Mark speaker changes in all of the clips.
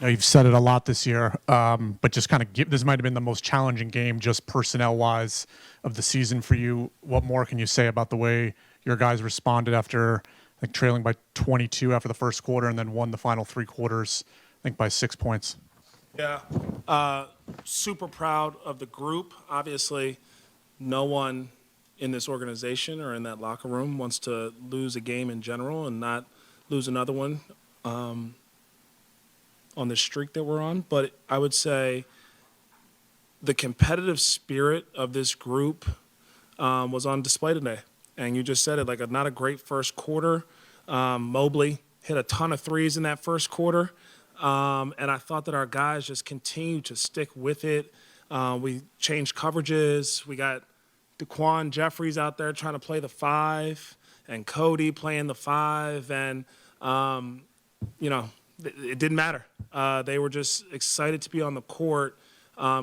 Speaker 1: know, you've said it a lot this year, but just kind of this might have been the most challenging game, just personnel-wise, of the season for you. What more can you say about the way your guys responded after, I think, trailing by 22 after the first quarter, and then won the final three quarters, I think, by 6 points?
Speaker 2: Yeah, super proud of the group. Obviously, no one in this organization or in that locker room wants to lose a game in general and not lose another one on the streak that we're on. But I would say the competitive spirit of this group was on display today. And you just said it, like not a great first quarter. Mobley hit a ton of threes in that first quarter. And I thought that our guys just continued to stick with it. We changed coverages. We got Daquan Jeffries out there trying to play the 5 and Cody playing the 5. And, it didn't matter. They were just excited to be on the court,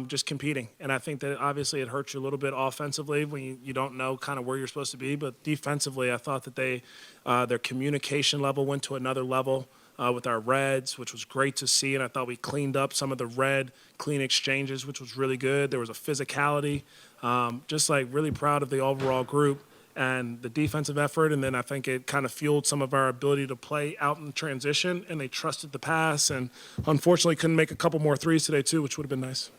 Speaker 2: just competing. And I think that obviously it hurts you a little bit offensively when you don't know kind of where you're supposed to be. But defensively, I thought that their communication level went to another level with our Reds, which was great to see. And I thought we cleaned up some of the red clean exchanges, which was really good. There was a physicality. Just like really proud of the overall group and the defensive effort. And then I think it kind of fueled some of our ability to play out in transition, and they trusted the pass. And unfortunately couldn't make a couple more threes today too, which would have been nice.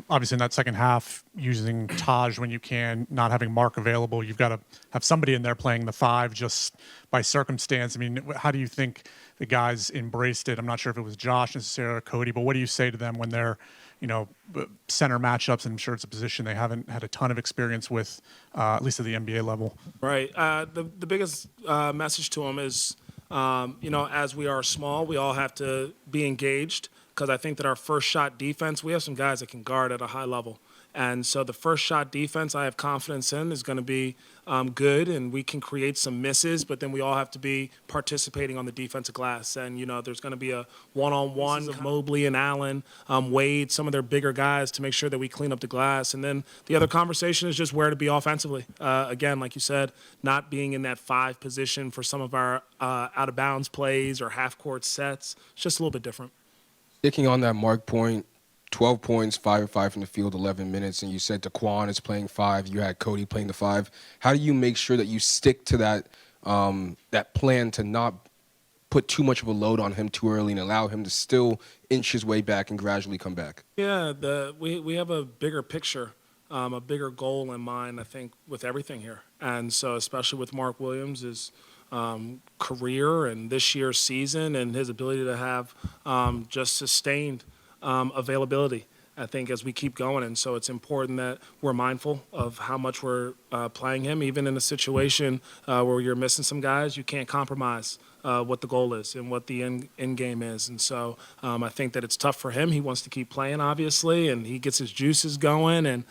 Speaker 1: Obviously, in that second half, using Taj when you can, not having Mark available, you've got to have somebody in there playing the 5 just by circumstance. I mean, how do you think the guys embraced it? I'm not sure if it was Josh necessarily or Cody, but what do you say to them when they're, center matchups? And I'm sure it's a position they haven't had a ton of experience with, at least at the NBA level.
Speaker 2: Right. The biggest message to them is, as we are small, we all have to be engaged. Because I think that our first shot defense, we have some guys that can guard at a high level. And so the first shot defense I have confidence in is going to be good, and we can create some misses, but then we all have to be participating on the defensive glass. And, there's going to be a one-on-one of Mobley and Allen, Wade, some of their bigger guys to make sure that we clean up the glass. And then the other conversation is just where to be offensively. Again, like you said, not being in that 5 position for some of our out-of-bounds plays or half-court sets. It's just a little bit different.
Speaker 3: Sticking on that Mark point, 12 points, 5 of 5 from the field, 11 minutes, and you said Daquan is playing 5. You had Cody playing the 5. How do you make sure that you stick to that that plan to not put too much of a load on him too early and allow him to still inch his way back and gradually come back?
Speaker 2: Yeah, we have a bigger picture, a bigger goal in mind, I think, with everything here. And so especially with Mark Williams' career and this year's season and his ability to have just sustained availability, I think, as we keep going. And so it's important that we're mindful of how much we're playing him. Even in a situation where you're missing some guys, you can't compromise what the goal is and what the end game is. And so I think that it's tough for him. He wants to keep playing, obviously, and he gets his juices going. And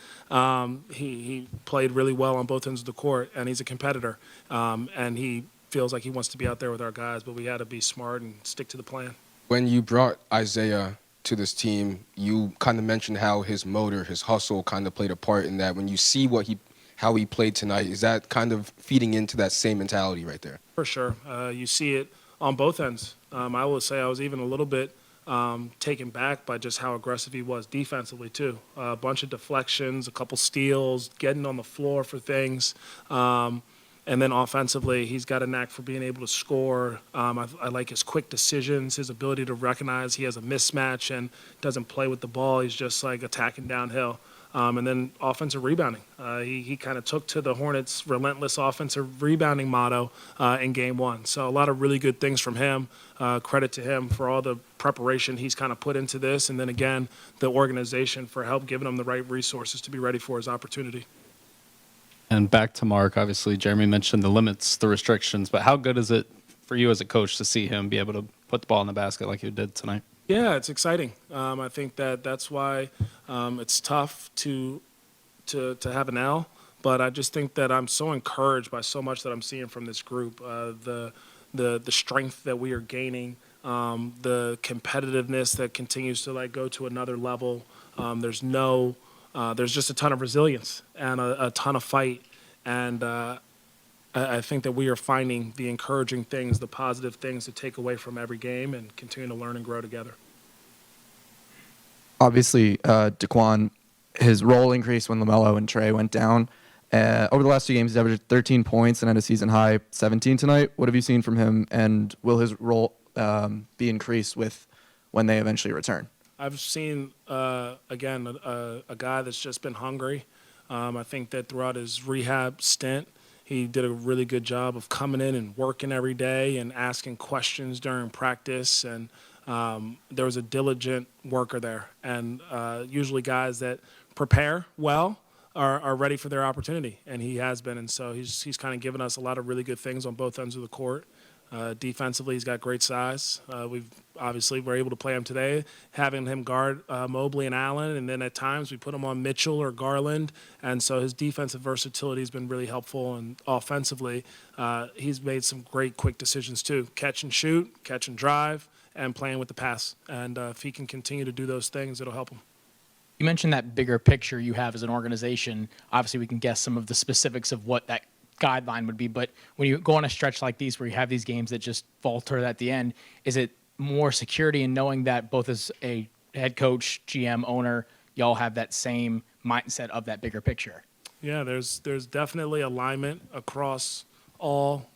Speaker 2: he played really well on both ends of the court, and he's a competitor. And he feels like he wants to be out there with our guys, but we had to be smart and stick to the plan.
Speaker 3: When you brought Isaiah to this team, you kind of mentioned how his motor, his hustle kind of played a part in that. When you see how he played tonight, is that kind of feeding into that same mentality right there?
Speaker 2: For sure. You see it on both ends. I will say I was even a little bit taken back by just how aggressive he was defensively too. A bunch of deflections, a couple steals, getting on the floor for things. And then offensively, he's got a knack for being able to score. I like his quick decisions, his ability to recognize he has a mismatch and doesn't play with the ball. He's just like attacking downhill. And then offensive rebounding. He kind of took to the Hornets' relentless offensive rebounding motto in Game 1. So a lot of really good things from him. Credit to him for all the preparation he's kind of put into this. And then again, the organization for help giving him the right resources to be ready for his opportunity.
Speaker 4: And back to Mark, obviously, Jeremy mentioned the limits, the restrictions, but how good is it for you as a coach to see him be able to put the ball in the basket like you did tonight?
Speaker 2: Yeah, it's exciting. I think that's why it's tough to have an L, but I just think that I'm so encouraged by so much that I'm seeing from this group, the strength that we are gaining, the competitiveness that continues to go to another level. There's just a ton of resilience and a ton of fight. And I think that we are finding the encouraging things, the positive things to take away from every game and continue to learn and grow together.
Speaker 5: Obviously, Daquan, his role increased when LaMelo and Trey went down. Over the last 2 games, he's averaged 13 points and had a season high 17 tonight. What have you seen from him, and will his role be increased with when they eventually return?
Speaker 2: I've seen, again, a guy that's just been hungry. I think that throughout his rehab stint, he did a really good job of coming in and working every day and asking questions during practice. And there was a diligent worker there. And usually guys that prepare well are ready for their opportunity, and he has been. And so he's kind of given us a lot of really good things on both ends of the court. Defensively, he's got great size. We're able to play him today, having him guard Mobley and Allen, and then at times we put him on Mitchell or Garland. And so his defensive versatility has been really helpful. And offensively, he's made some great quick decisions too: catch and shoot, catch and drive, and playing with the pass. And if he can continue to do those things, it'll help him.
Speaker 6: You mentioned that bigger picture you have as an organization. Obviously, we can guess some of the specifics of what that guideline would be, but when you go on a stretch like these where you have these games that just falter at the end, is it more security in knowing that both as a head coach, GM, owner, y'all have that same mindset of that bigger picture? Yeah, there's definitely alignment across all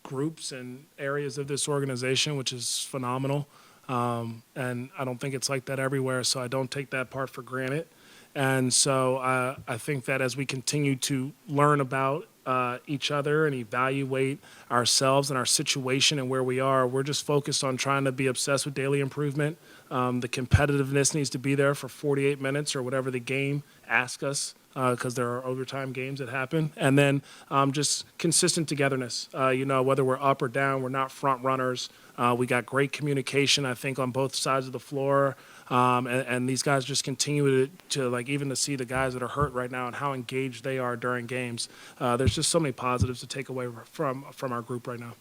Speaker 6: groups and areas of this organization, which is phenomenal. And I don't think it's like that everywhere, so I don't take that part for granted. And so I think that as we continue to learn about each other and evaluate ourselves and our situation and where we are, we're just focused on trying to be obsessed with daily improvement. The competitiveness needs to be there for 48 minutes or whatever the game asks us, because there are overtime games that happen. And then just consistent togetherness. Whether we're up or down, we're not front runners. We got great communication, I think, on both sides of the floor. And these guys just continue to even to see the guys that are hurt right now and how engaged they are during games. There's just so many positives to take away from our group right now.